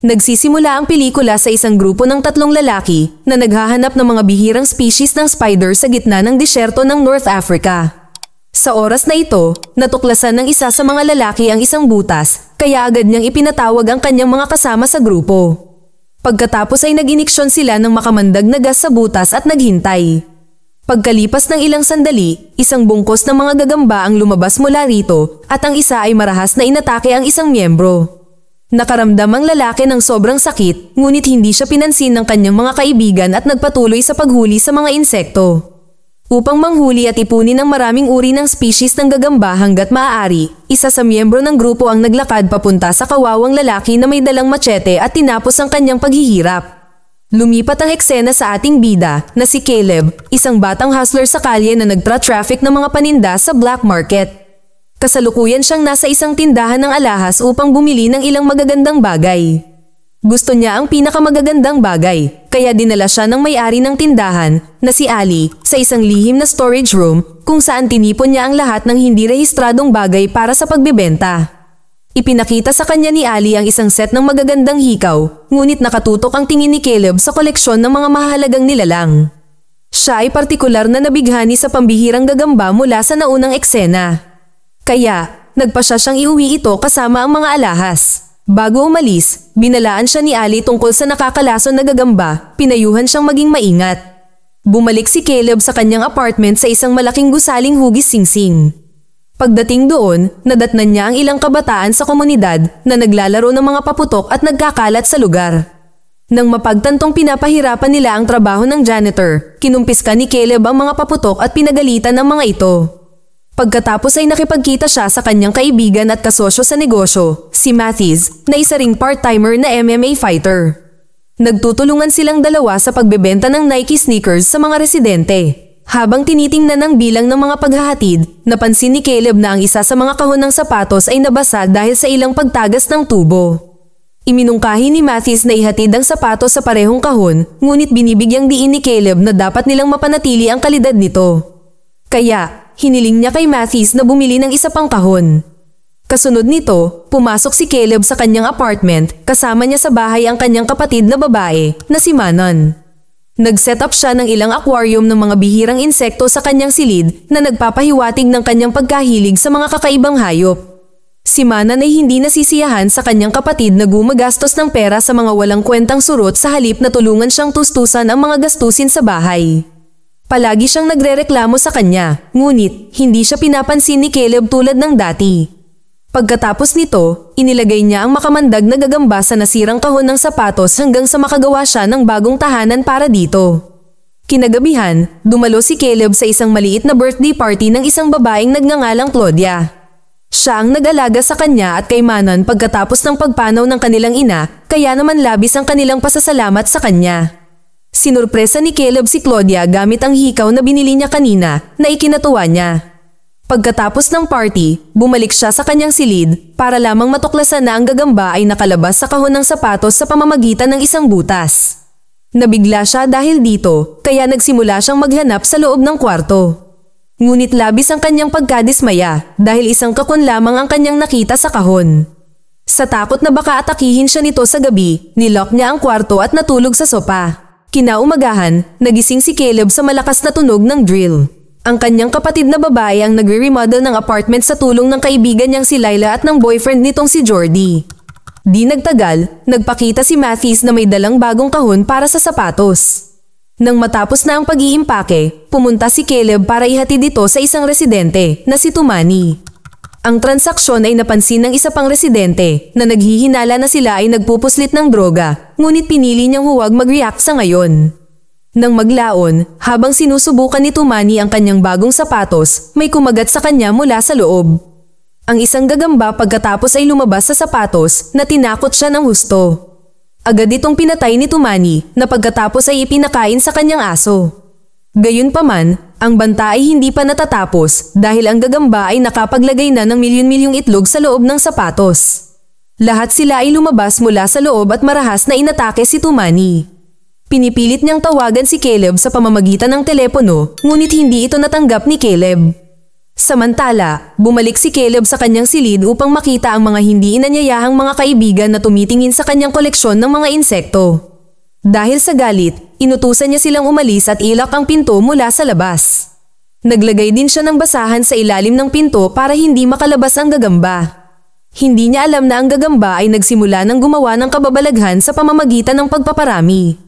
Nagsisimula ang pelikula sa isang grupo ng 3 lalaki na naghahanap ng mga bihirang species ng spider sa gitna ng disyerto ng North Africa. Sa oras na ito, natuklasan ng isa sa mga lalaki ang isang butas, kaya agad niyang ipinatawag ang kanyang mga kasama sa grupo. Pagkatapos ay nag-iniksyon sila ng makamandag na gas sa butas at naghintay. Pagkalipas ng ilang sandali, isang bungkos ng mga gagamba ang lumabas mula rito at ang isa ay marahas na inatake ang isang miyembro. Nakaramdam ang lalaki ng sobrang sakit, ngunit hindi siya pinansin ng kanyang mga kaibigan at nagpatuloy sa paghuli sa mga insekto. Upang manghuli at ipunin ang maraming uri ng species ng gagamba hanggat maaari, isa sa miyembro ng grupo ang naglakad papunta sa kawawang lalaki na may dalang machete at tinapos ang kanyang paghihirap. Lumipat ang eksena sa ating bida na si Caleb, isang batang hustler sa kalye na nagtra-traffic ng mga paninda sa black market. Kasalukuyan siyang nasa isang tindahan ng alahas upang bumili ng ilang magagandang bagay. Gusto niya ang pinakamagagandang bagay, kaya dinala siya ng may-ari ng tindahan na si Ali sa isang lihim na storage room kung saan tinipon niya ang lahat ng hindi rehistradong bagay para sa pagbebenta. Ipinakita sa kanya ni Ali ang isang set ng magagandang hikaw, ngunit nakatutok ang tingin ni Caleb sa koleksyon ng mga mahalagang nilalang. Siya ay partikular na nabighani sa pambihirang gagamba mula sa naunang eksena. Kaya, nagpasya siyang iuwi ito kasama ang mga alahas. Bago umalis, binalaan siya ni Ali tungkol sa nakakalason na gagamba, pinayuhan siyang maging maingat. Bumalik si Caleb sa kanyang apartment sa isang malaking gusaling hugis singsing. Pagdating doon, nadatnan niya ang ilang kabataan sa komunidad na naglalaro ng mga paputok at nagkakalat sa lugar. Nang mapagtantong pinapahirapan nila ang trabaho ng janitor, kinumpiska ni Caleb ang mga paputok at pinagalitan ang mga ito. Pagkatapos ay nakipagkita siya sa kanyang kaibigan at kasosyo sa negosyo, si Matthews, na isa ring part-timer na MMA fighter. Nagtutulungan silang dalawa sa pagbebenta ng Nike sneakers sa mga residente. Habang tinitingnan ang bilang ng mga paghahatid, napansin ni Caleb na ang isa sa mga kahon ng sapatos ay nabasa dahil sa ilang pagtagas ng tubo. Iminungkahi ni Matthews na ihatid ang sapatos sa parehong kahon, ngunit binibigyang diin ni Caleb na dapat nilang mapanatili ang kalidad nito. Kaya, hiniling niya kay Matthews na bumili ng isa pang kahon. Kasunod nito, pumasok si Caleb sa kanyang apartment, kasama niya sa bahay ang kanyang kapatid na babae, na si Manon. Nag-set up siya ng ilang aquarium ng mga bihirang insekto sa kanyang silid na nagpapahiwatig ng kanyang pagkahilig sa mga kakaibang hayop. Si Manon ay hindi nasisiyahan sa kanyang kapatid na gumagastos ng pera sa mga walang kwentang surot sa halip na tulungan siyang tustusan ang mga gastusin sa bahay. Palagi siyang nagrereklamo sa kanya, ngunit hindi siya pinapansin ni Caleb tulad ng dati. Pagkatapos nito, inilagay niya ang makamandag na gagamba sa nasirang kahon ng sapatos hanggang sa makagawa siya ng bagong tahanan para dito. Kinagabihan, dumalo si Caleb sa isang maliit na birthday party ng isang babaeng nagngangalang Claudia. Siya ang nag-alaga sa kanya at kay Manon pagkatapos ng pagpanaw ng kanilang ina, kaya naman labis ang kanilang pasasalamat sa kanya. Sinurpresa ni Caleb si Claudia gamit ang hikaw na binili niya kanina na ikinatuwa niya. Pagkatapos ng party, bumalik siya sa kanyang silid para lamang matuklasan na ang gagamba ay nakalabas sa kahon ng sapatos sa pamamagitan ng isang butas. Nabigla siya dahil dito, kaya nagsimula siyang maghanap sa loob ng kwarto. Ngunit labis ang kanyang pagkadismaya dahil isang kakon lamang ang kanyang nakita sa kahon. Sa takot na baka atakihin siya nito sa gabi, nilock niya ang kwarto at natulog sa sopa. Kinaumagahan, nagising si Caleb sa malakas na tunog ng drill. Ang kanyang kapatid na babae ang nagre-remodel ng apartment sa tulong ng kaibigan niyang si Lila at ng boyfriend nitong si Jordy. Di nagtagal, nagpakita si Matthews na may dalang bagong kahon para sa sapatos. Nang matapos na ang pag-iimpake, pumunta si Caleb para ihatid ito sa isang residente na si Tumani. Ang transaksyon ay napansin ng isa pang residente na naghihinala na sila ay nagpupuslit ng droga, ngunit pinili niyang huwag mag-react sa ngayon. Nang maglaon, habang sinusubukan ni Tumani ang kanyang bagong sapatos, may kumagat sa kanya mula sa loob. Ang isang gagamba pagkatapos ay lumabas sa sapatos na tinakot siya ng husto. Agad itong pinatay ni Tumani na pagkatapos ay ipinakain sa kanyang aso. Gayunpaman, ang banta ay hindi pa natatapos dahil ang gagamba ay nakapaglagay na ng milyon-milyong itlog sa loob ng sapatos. Lahat sila ay lumabas mula sa loob at marahas na inatake si Tumani. Pinipilit niyang tawagan si Caleb sa pamamagitan ng telepono, ngunit hindi ito natanggap ni Caleb. Samantala, bumalik si Caleb sa kanyang silid upang makita ang mga hindi inanyayahang mga kaibigan na tumitingin sa kanyang koleksyon ng mga insekto. Dahil sa galit, inutusan niya silang umalis at ilak ang pinto mula sa labas. Naglagay din siya ng basahan sa ilalim ng pinto para hindi makalabas ang gagamba. Hindi niya alam na ang gagamba ay nagsimula ng gumawa ng kababalaghan sa pamamagitan ng pagpaparami.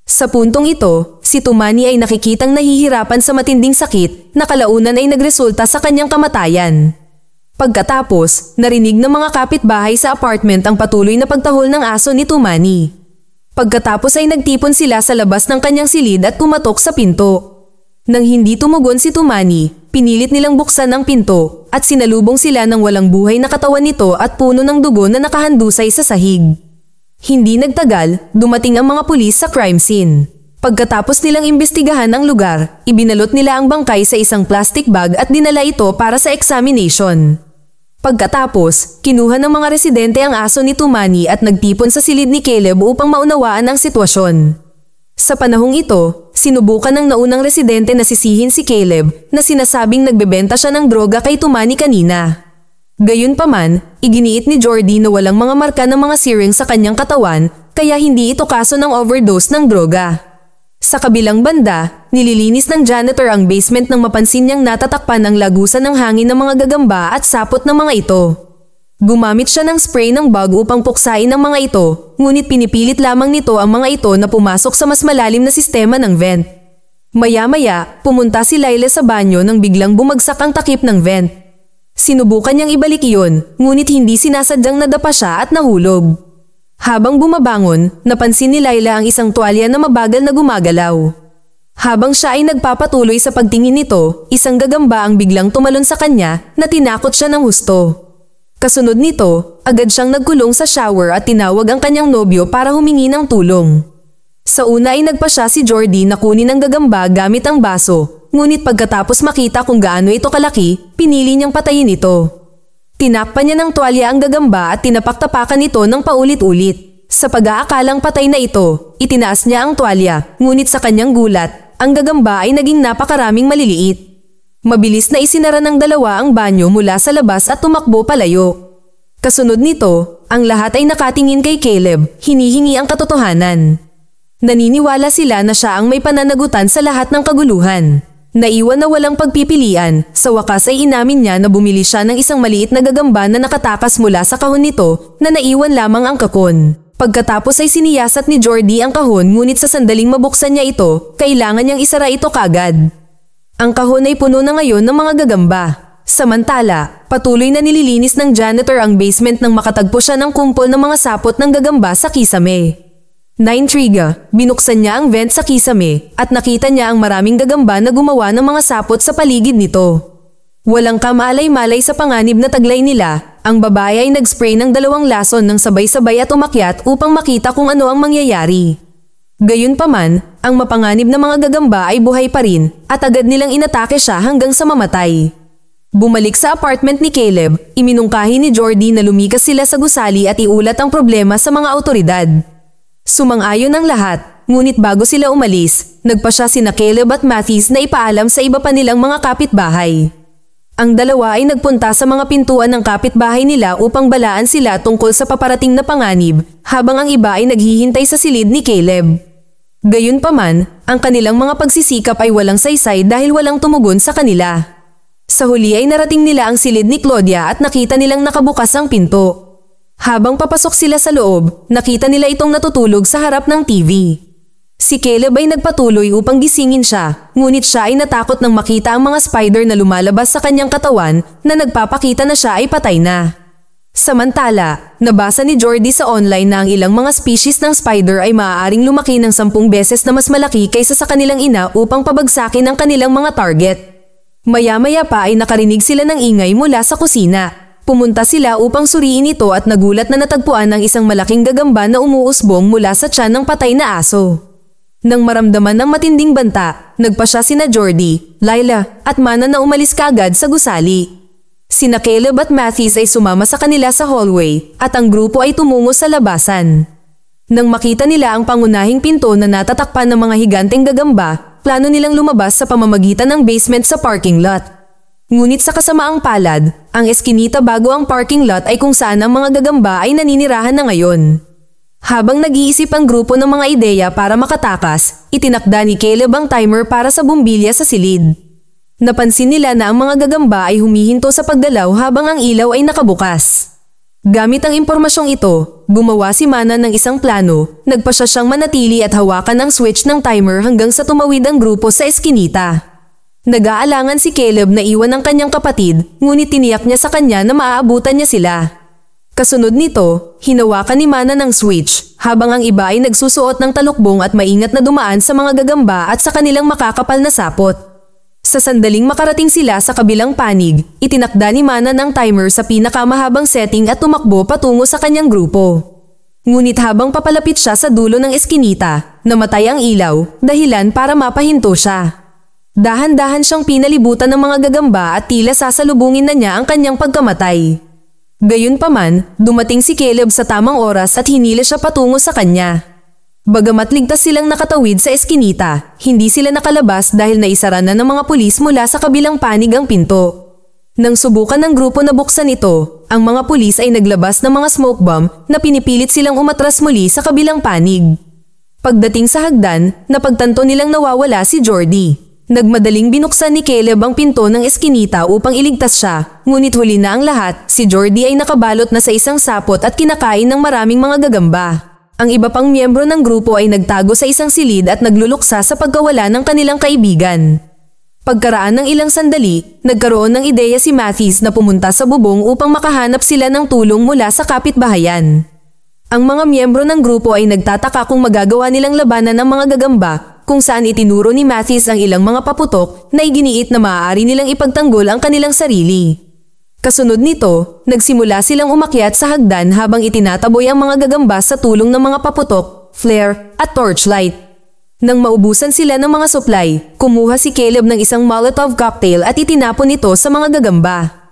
Sa puntong ito, si Tumani ay nakikitang nahihirapan sa matinding sakit na kalaunan ay nagresulta sa kanyang kamatayan. Pagkatapos, narinig ng mga kapitbahay sa apartment ang patuloy na pagtahol ng aso ni Tumani. Pagkatapos ay nagtipon sila sa labas ng kanyang silid at pumatok sa pinto. Nang hindi tumugon si Tumani, pinilit nilang buksan ang pinto at sinalubong sila ng walang buhay na katawan nito at puno ng dugo na nakahandusay sa sahig. Hindi nagtagal, dumating ang mga pulis sa crime scene. Pagkatapos nilang imbestigahan ang lugar, ibinalot nila ang bangkay sa isang plastic bag at dinala ito para sa examination. Pagkatapos, kinuha ng mga residente ang aso ni Tumani at nagtipon sa silid ni Caleb upang maunawaan ang sitwasyon. Sa panahong ito, sinubukan ng naunang residente na sisihin si Caleb na sinasabing nagbebenta siya ng droga kay Tumani kanina. Gayunpaman, iginiit ni Jordy na walang mga marka ng mga syringe sa kanyang katawan kaya hindi ito kaso ng overdose ng droga. Sa kabilang banda, nililinis ng janitor ang basement nang mapansin niyang natatakpan ang lagusan ng hangin ng mga gagamba at sapot ng mga ito. Gumamit siya ng spray ng bug upang puksain ang mga ito, ngunit pinipilit lamang nito ang mga ito na pumasok sa mas malalim na sistema ng vent. Maya-maya, pumunta si Layla sa banyo nang biglang bumagsak ang takip ng vent. Sinubukan niyang ibalik iyon, ngunit hindi sinasadyang nadapa siya at nahulog. Habang bumabangon, napansin ni Layla ang isang tuwalya na mabagal na gumagalaw. Habang siya ay nagpapatuloy sa pagtingin nito, isang gagamba ang biglang tumalon sa kanya na tinakot siya ng husto. Kasunod nito, agad siyang nagkulong sa shower at tinawag ang kanyang nobyo para humingi ng tulong. Sa una ay nagpa siya si Jordy na kunin ang gagamba gamit ang baso, ngunit pagkatapos makita kung gaano ito kalaki, pinili niyang patayin ito. Tinakpan niya ng tuwalya ang gagamba at tinapak-tapakan ito ng paulit-ulit. Sa pag-aakalang patay na ito, itinaas niya ang tuwalya, ngunit sa kanyang gulat, ang gagamba ay naging napakaraming maliliit. Mabilis na isinara ng dalawa ang banyo mula sa labas at tumakbo palayo. Kasunod nito, ang lahat ay nakatingin kay Caleb, hinihingi ang katotohanan. Naniniwala sila na siya ang may pananagutan sa lahat ng kaguluhan. Naiwan na walang pagpipilian, sa wakas ay inamin niya na bumili siya ng isang maliit na gagamba na nakatakas mula sa kahon nito na naiwan lamang ang kakon. Pagkatapos ay siniyasat ni Jordy ang kahon ngunit sa sandaling mabuksan niya ito, kailangan niyang isara ito kagad. Ang kahon ay puno na ngayon ng mga gagamba. Samantala, patuloy na nililinis ng janitor ang basement nang makatagpo siya ng kumpol ng mga sapot ng gagamba sa kisame. Naintriga, binuksan niya ang vent sa kisame at nakita niya ang maraming gagamba na gumawa ng mga sapot sa paligid nito. Walang kamalay-malay sa panganib na taglay nila, ang babae ay nag-spray ng 2 lason ng sabay-sabay at umakyat upang makita kung ano ang mangyayari. Gayunpaman, ang mapanganib na mga gagamba ay buhay pa rin at agad nilang inatake siya hanggang sa mamatay. Bumalik sa apartment ni Caleb, iminungkahi ni Jordy na lumikas sila sa gusali at iulat ang problema sa mga awtoridad. Sumang-ayon ang lahat, ngunit bago sila umalis, nagpa siya sina Caleb at Mathis na ipaalam sa iba pa nilang mga kapitbahay. Ang dalawa ay nagpunta sa mga pintuan ng kapitbahay nila upang balaan sila tungkol sa paparating na panganib, habang ang iba ay naghihintay sa silid ni Caleb. Gayunpaman, ang kanilang mga pagsisikap ay walang saysay dahil walang tumugon sa kanila. Sa huli ay narating nila ang silid ni Claudia at nakita nilang nakabukas ang pinto. Habang papasok sila sa loob, nakita nila itong natutulog sa harap ng TV. Si Caleb ay nagpatuloy upang gisingin siya, ngunit siya ay natakot nang makita ang mga spider na lumalabas sa kanyang katawan na nagpapakita na siya ay patay na. Samantala, nabasa ni Jordy sa online na ang ilang mga species ng spider ay maaaring lumaki ng 10 beses na mas malaki kaysa sa kanilang ina upang pabagsakin ang kanilang mga target. Maya-maya pa ay nakarinig sila ng ingay mula sa kusina. Pumunta sila upang suriin ito at nagulat na natagpuan ng isang malaking gagamba na umuusbong mula sa tiyan ng patay na aso. Nang maramdaman ng matinding banta, nagpa siya sina Jordy, Layla at Mana na umalis kaagad sa gusali. Sina Caleb at Mathis ay sumama sa kanila sa hallway at ang grupo ay tumungo sa labasan. Nang makita nila ang pangunahing pinto na natatakpan ng mga higanteng gagamba, plano nilang lumabas sa pamamagitan ng basement sa parking lot. Ngunit sa kasamaang palad, ang eskinita bago ang parking lot ay kung saan ang mga gagamba ay naninirahan na ngayon. Habang nag-iisip ang grupo ng mga ideya para makatakas, itinakda ni Caleb ang timer para sa bumbilya sa silid. Napansin nila na ang mga gagamba ay humihinto sa pagdalaw habang ang ilaw ay nakabukas. Gamit ang impormasyong ito, gumawa si Mana ng isang plano, nagpasya siyang manatili at hawakan ang switch ng timer hanggang sa tumawid ang grupo sa eskinita. Nag-aalangan si Caleb na iwan ang kanyang kapatid, ngunit tiniyak niya sa kanya na maaabutan niya sila. Kasunod nito, hinawakan ni Mana ng switch, habang ang iba ay nagsusuot ng talukbong at maingat na dumaan sa mga gagamba at sa kanilang makakapal na sapot. Sa sandaling makarating sila sa kabilang panig, itinakda ni Mana ng timer sa pinakamahabang setting at tumakbo patungo sa kanyang grupo. Ngunit habang papalapit siya sa dulo ng eskinita, namatay ang ilaw, dahilan para mapahinto siya. Dahan-dahan siyang pinalibutan ng mga gagamba at tila sasalubungin na niya ang kanyang pagkamatay. Gayunpaman, dumating si Caleb sa tamang oras at hinila siya patungo sa kanya. Bagamat ligtas silang nakatawid sa eskinita, hindi sila nakalabas dahil naisara na ng mga pulis mula sa kabilang panig ang pinto. Nang subukan ng grupo na buksan ito, ang mga pulis ay naglabas ng mga smoke bomb na pinipilit silang umatras muli sa kabilang panig. Pagdating sa hagdan, napagtanto nilang nawawala si Jordy. Nagmadaling binuksan ni Caleb ang pinto ng eskinita upang iligtas siya, ngunit huli na ang lahat, si Jordy ay nakabalot na sa isang sapot at kinakain ng maraming mga gagamba. Ang iba pang miyembro ng grupo ay nagtago sa isang silid at nagluluksa sa pagkawala ng kanilang kaibigan. Pagkaraan ng ilang sandali, nagkaroon ng ideya si Mathis na pumunta sa bubong upang makahanap sila ng tulong mula sa kapitbahayan. Ang mga miyembro ng grupo ay nagtataka kung magagawa nilang labanan ang mga gagamba, kung saan itinuro ni Mathis ang ilang mga paputok na iginiit na maaari nilang ipagtanggol ang kanilang sarili. Kasunod nito, nagsimula silang umakyat sa hagdan habang itinataboy ang mga gagamba sa tulong ng mga paputok, flare, at torchlight. Nang maubusan sila ng mga supply, kumuha si Caleb ng isang Molotov cocktail at itinapon ito sa mga gagamba.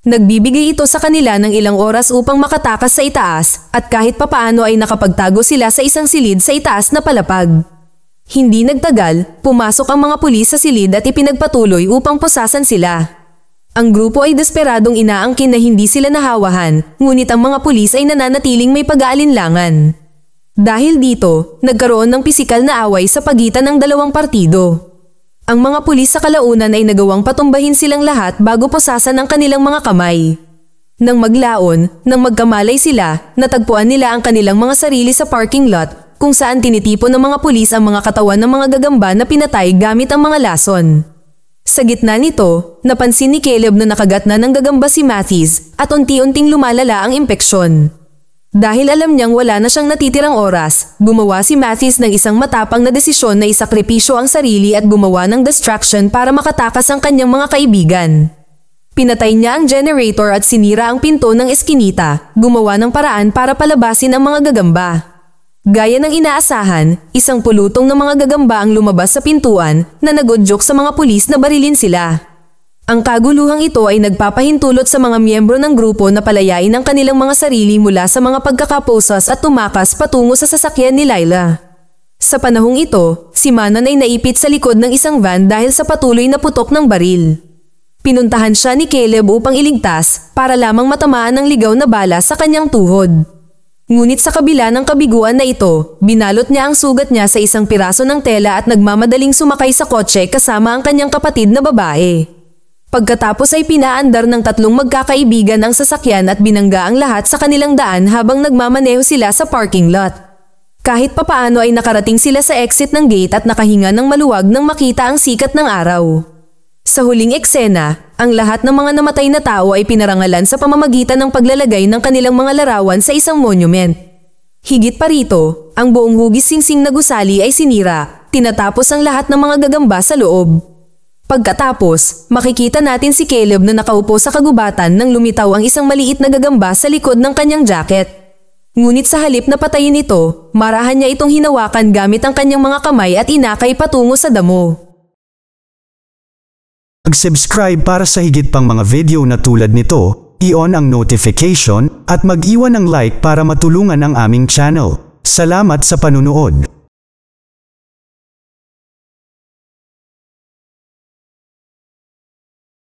Nagbibigay ito sa kanila ng ilang oras upang makatakas sa itaas at kahit papaano ay nakapagtago sila sa isang silid sa itaas na palapag. Hindi nagtagal, pumasok ang mga pulis sa silid at ipinagpatuloy upang pusasan sila. Ang grupo ay desperadong inaangkin na hindi sila nahawahan, ngunit ang mga pulis ay nananatiling may pag-aalinlangan. Dahil dito, nagkaroon ng pisikal na away sa pagitan ng dalawang partido. Ang mga pulis sa kalaunan ay nagawang patumbahin silang lahat bago pusasan ang kanilang mga kamay. Nang maglaon, nang magkamalay sila, natagpuan nila ang kanilang mga sarili sa parking lot, kung saan tinitipon ng mga pulis ang mga katawan ng mga gagamba na pinatay gamit ang mga lason. Sa gitna nito, napansin ni Caleb na nakagat na ng gagamba si Mathis at unti-unting lumalala ang impeksyon. Dahil alam niyang wala na siyang natitirang oras, gumawa si Mathis ng isang matapang na desisyon na isakripisyo ang sarili at gumawa ng distraction para makatakas ang kanyang mga kaibigan. Pinatay niya ang generator at sinira ang pinto ng eskinita, gumawa ng paraan para palabasin ang mga gagamba. Gaya ng inaasahan, isang pulutong ng mga gagamba ang lumabas sa pintuan na nagodyok sa mga pulis na barilin sila. Ang kaguluhang ito ay nagpapahintulot sa mga miyembro ng grupo na palayain ang kanilang mga sarili mula sa mga pagkakaposas at tumakas patungo sa sasakyan ni Layla. Sa panahong ito, si Manan ay naipit sa likod ng isang van dahil sa patuloy na putok ng baril. Pinuntahan siya ni Caleb upang iligtas para lamang matamaan ng ligaw na bala sa kanyang tuhod. Ngunit sa kabila ng kabiguan na ito, binalot niya ang sugat niya sa isang piraso ng tela at nagmamadaling sumakay sa kotse kasama ang kanyang kapatid na babae. Pagkatapos ay pinaandar ng tatlong magkakaibigan ang sasakyan at binangga ang lahat sa kanilang daan habang nagmamaneho sila sa parking lot. Kahit papaano ay nakarating sila sa exit ng gate at nakahinga ng maluwag nang makita ang sikat ng araw. Sa huling eksena, ang lahat ng mga namatay na tao ay pinarangalan sa pamamagitan ng paglalagay ng kanilang mga larawan sa isang monument. Higit pa rito, ang buong hugis singsing na gusali ay sinira, tinatapos ang lahat ng mga gagamba sa loob. Pagkatapos, makikita natin si Caleb na nakaupo sa kagubatan nang lumitaw ang isang maliit na gagamba sa likod ng kanyang jacket. Ngunit sa halip na patayin ito, marahan niya itong hinawakan gamit ang kanyang mga kamay at inakay patungo sa damo. Mag-subscribe para sa higit pang mga video na tulad nito, i-on ang notification at mag-iwan ng like para matulungan ang aming channel. Salamat sa panunood.